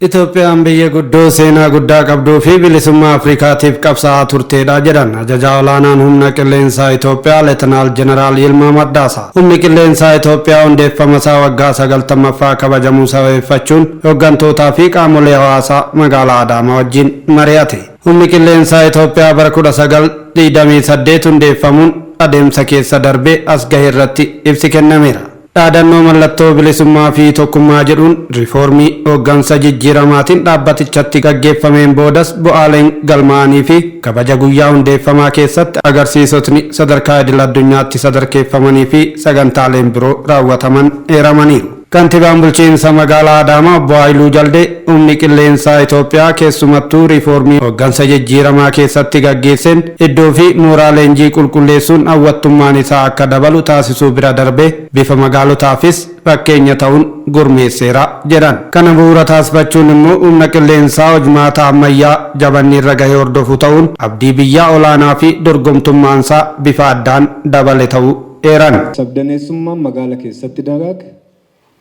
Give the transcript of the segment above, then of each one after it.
Itoophiyaan biyya guddoo seenaa guddaa qabduu fi bilisummaa Afrikaatiif qabsaa'aa turteedha jedhan ajajaa olaanaan humna qilleensaa Itoophiyaa Leetanaal Jeneraal Yilmaa Mardaasaa. Humni qilleensaa Itoophiyaa hundeeffama isaa waggaa 90ffaa kabajamuu sababeeffachuun hooggantootaa fi qaamolee hawaasaa magaalaa Adaamaa wajjin mari'ate. Humni qilleensaa Itoophiyaa bara 1928 hundeeffamuun adeemsa keessa darbee as gahe irratti ibsi kennameera. Dhaadannoo mallattoo bilisummaa fi tokkummaa jedhuun riifoormii hooggansa jijjiiramaatiin dhaabbatichatti gaggeeffameen boodas bu'aaleen galmaa'anii fi kabaja guyyaa hundeeffamaa keessatti agarsiisotni sadarkaa idil-addunyaatti sadarkeeffamanii fi sagantaaleen biroo raawwataman eeramaniiru. Kantiibaan bulchiinsa magaalaa Adaamaa Obbo Haayiluu Jaldee humni qilleensaa Itoophiyaa keessumattuu riifoormii hooggansa jijjiiramaa keessatti gaggeesseen iddoo fi mooraa leenjii qulqulleessuun hawwattummaan isaa akka dabalu taasisuu bira darbee bifa magaalotaafis fakkeenya ta'uun gurmeesseera jedhan. Kana bu'uura taasifachuun immoo humna qilleensaa hojmaata ammayyaa jabanni irra gahee hordofu ta'uun abdii biyyaa olaanaa fi dorgomtummaansaa bifa addaan dabale ta'uu eeran. Sabdaneessummaan magaalaa keessatti dagaage.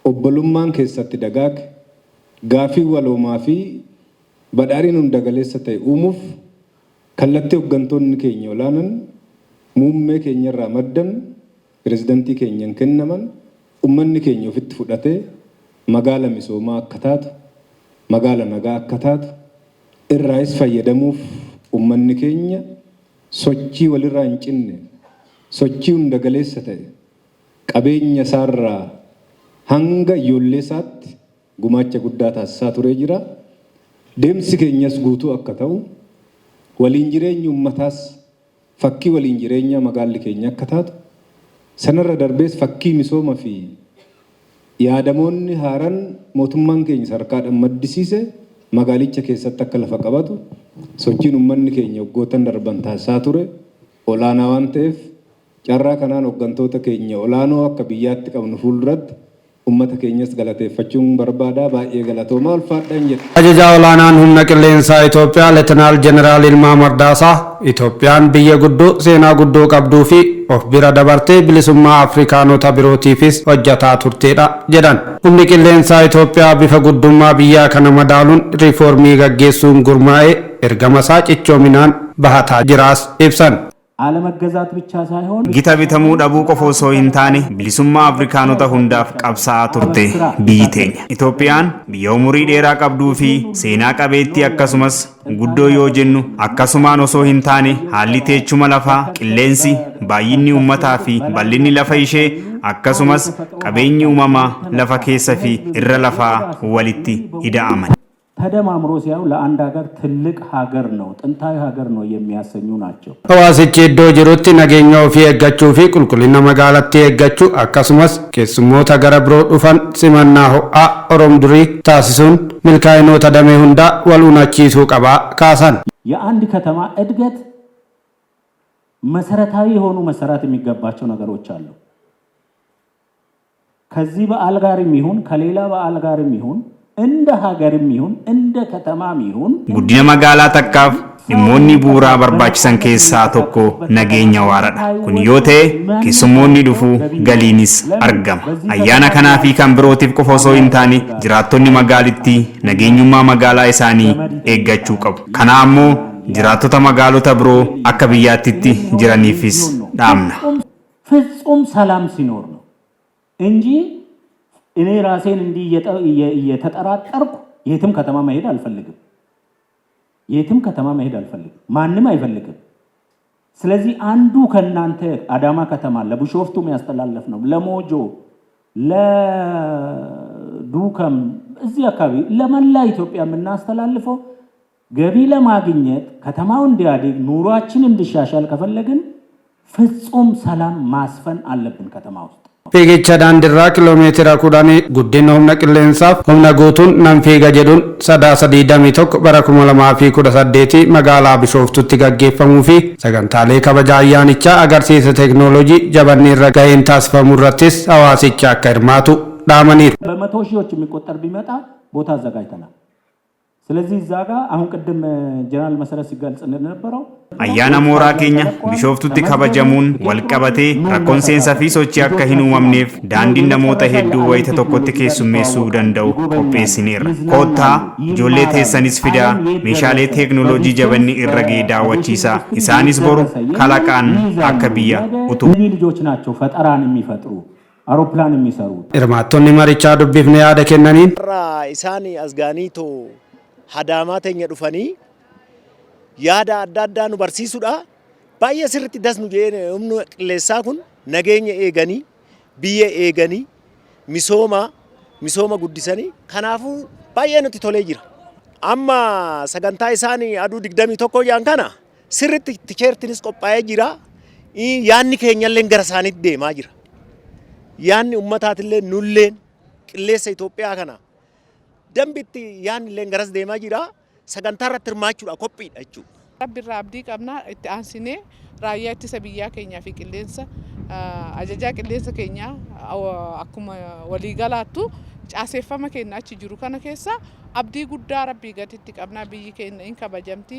Obbolummaan keessatti dagaage gaafii waloomaa fi badhaadhina hunda galeessa ta'e uumuuf kallattii hooggantoonni keenya olaanan muummee keenya irraa maddan pirezidantii keenyan kennaman ummanni keenya ofitti fudhatee magaala misoomaa akka taatu magaala nagaa akka taatu irraas fayyadamuuf ummanni keenya sochii walirraa hin cinne sochii hunda galeessa ta'e qabeenya isaarraa hanga ijoollee isaatti gumaacha guddaa taasisaa turee jira. Deemsi keenyas guutuu akka ta'u waliin jireenya ummataas fakkii waliin jireenya magaalli keenya akka taatu sanarra darbees fakkii misooma fi yaadamoonni haaran mootummaan keenya sarkaadhaan maddisiise magaalicha keessatti akka lafa qabatu sochiin ummanni keenya waggoottan darban taasisaa ture olaanaa waan ta'eef carraa kanaan hooggantoota keenya olaanoo akka biyyaatti qabnu fuulduratti ummata keenyas galateeffachuun barbaada baay'ee galatoomaa ulfaadhaan jedha. Ajajaa olaanaan humna qilleensaa Itoophiyaa Leetanaal Jeneraal Yilmaa Mardaasaa Itoophiyaan biyya guddoo seenaa guddoo qabduu fi of bira dabartee bilisummaa Afrikaanota birootiifis hojjataa turteedha jedhan. Humni qilleensaa Itoophiyaa bifa guddummaa biyyaa kana madaaluun riifoormii gaggeessuun gurmaa'ee ergama isaa cichoominaan bahataa jiraas ibsan. አለመገዛት ብቻ ሳይሆን ጊታ ቢተሙ ዳቡ ቆፎ ሶይንታኔ ቢሊሱማ አፍሪካኖታ ሁንዳፍ ቀብሳ ቱርቴ ቢይቴኝ ኢትዮጵያን ቢዮሙሪ ዴራ ቀብዱፊ ሴና ቀቤቲ አከሱመስ ጉዶ ዮጀኑ አከሱማን ኦሶ ሂንታኔ ሀሊቴቹ መለፋ ቅሌንሲ ባይኒ ኡመታፊ ባልኒ ለፈይሼ አከሱመስ ቀቤኝ ኡማማ ለፈ ኬሰፊ እረ ለፋ ወሊቲ ሂዳአመን ተደማምሮ ሲያዩ ለአንድ ሀገር ትልቅ ሀገር ነው ጥንታዊ ሀገር ነው የሚያሰኙ ናቸው። ሐዋሲchi iddoo jirutti nageenya ofii eeggachuu fi qulqullina magaalattii eeggachuu akkasumas keessummoota gara biroo dhufan simannaa ho'aa oromdurii taasisuun milkaa'inoota damee hundaa wal hunachiisuu qabaa kaasan. የአንድ ከተማ እድገት መሰረታዊ የሆኑ መሰራት የሚገባቸው ነገሮች አሉ። ከዚህ በዓል ጋርም ይሁን ከሌላ በዓል ጋርም ይሁን እንደ ሀገርም ይሁን እንደ ከተማም ይሁን ጉዲና መጋላ ተካፍ dhimmoonni bu'uuraa barbaachisan keessaa tokko nageenya waaraadha. Kun yoo ta'e keessummoonni dhufu galiinis argama. Ayyaana kanaa fi kan birootiif qofa osoo hin taane jiraattonni magaalittii nageenyummaa magaalaa isaanii eeggachuu qabu. Kana ammoo jiraattota magaalota biroo akka biyyaattitti jiraniifis dhaamna. ፍጹም ሰላም ሲኖር ነው እንጂ እኔ ራሴን እንዲህ እየተጠራጠርኩ የትም ከተማ መሄድ አልፈልግም። የትም ከተማ መሄድ አልፈልግም። ማንም አይፈልግም። ስለዚህ አንዱ ከናንተ አዳማ ከተማ ለቡሾፍቱ የሚያስተላልፍ ነው ለሞጆ ለዱከም እዚህ አካባቢ ለመላ ኢትዮጵያ የምናስተላልፈው ገቢ ለማግኘት ከተማው እንዲያድግ ኑሯችን እንዲሻሻል ከፈለግን ፍጹም ሰላም ማስፈን አለብን ከተማ ውስጥ። Fiigicha daandiirraa kiiloomeetira 10 guddina humna qilleensaaf humna guutuun nan fiiga jedhuun 31 bara 2018 magaalaa Bishooftutti gaggeeffamuu fi sagantaalee kabaja ayyaanichaa agarsiisa teeknooloojii jabanni irra gaheen taasifamuu irrattis hawaasicha akka hirmaatu dhaamaniiru. በመቶ ሺዎች የሚቆጠር ቢመጣ ቦታ አዘጋጅተናል። ስለዚህ እዛ ጋር አሁን ቅድም ጀነራል መሰረት ሲገልጽ እንደነበረው ayyaana mooraa keenya bishooftutti kabajamuun walqabatee rakkoon seensaa fi sochii akka hin uumamneef daandiin namoota hedduu wayita tokkotti keessummeessuu danda'u qopheessineerra. Koottaa ijoollee teessanis fidaa meeshaalee teeknooloojii jabanni irra ga'ee daawwachiisaa isaanis boru kalaqaan akka biyya utubu. ልጆች ናቸው ፈጠራን የሚፈጥሩ አውሮፕላን የሚሰሩ hirmaattonni marichaa dubbifne yaada kennaniin isaan asgaaniitoo hadaamaa teenya dhufanii yaada adda addaa nu barsiisudha. Baay'ee sirriitti dasnu jeen humna qilleessaa kun nageenya eeganii biyya eeganii misooma guddisanii kanaafuu baay'ee nutti tolee jira. Amma sagantaa isaanii aduu 21 yaan kana sirriitti tikeertinis qophaa'ee jira. Yaanni keenyallee gara isaaniitti deemaa jira. Yaanni ummataatillee nulleen qilleessa Itoophiyaa kana dambitti yaanni illee garas deemaa jira. Sagantaa irratti hirmaachuudha qophiidha jechuudha. Rabbirraa abdii qabna itti aansinee raayyaa ittisa biyyaa keenyaa fi qilleensa ajajaa qilleensa keenyaa akkuma waliigalaattu caaseeffama keenyaa achi jiru kana keessa abdii guddaa rabbii gaditti qabna biyyi keenya hin kabajamti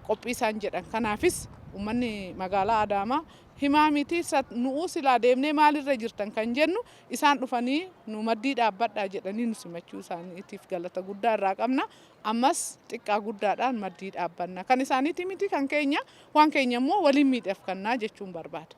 qophii isaan jedhan kanaafis uummanni magaalaa Adaamaa himaa miti nu'uu silaa deemnee maalirra jirtan kan jennu isaan dhufanii nu maddii dhaabbadhaa jedhanii nu simachuu isaaniitiif galata guddaa irraa qabna. Ammas xiqqaa guddaadhaan maddii dhaabbanna. Kan isaaniiti miti kan keenya waan keenya immoo waliin miidhagfannaa jechuun barbaada.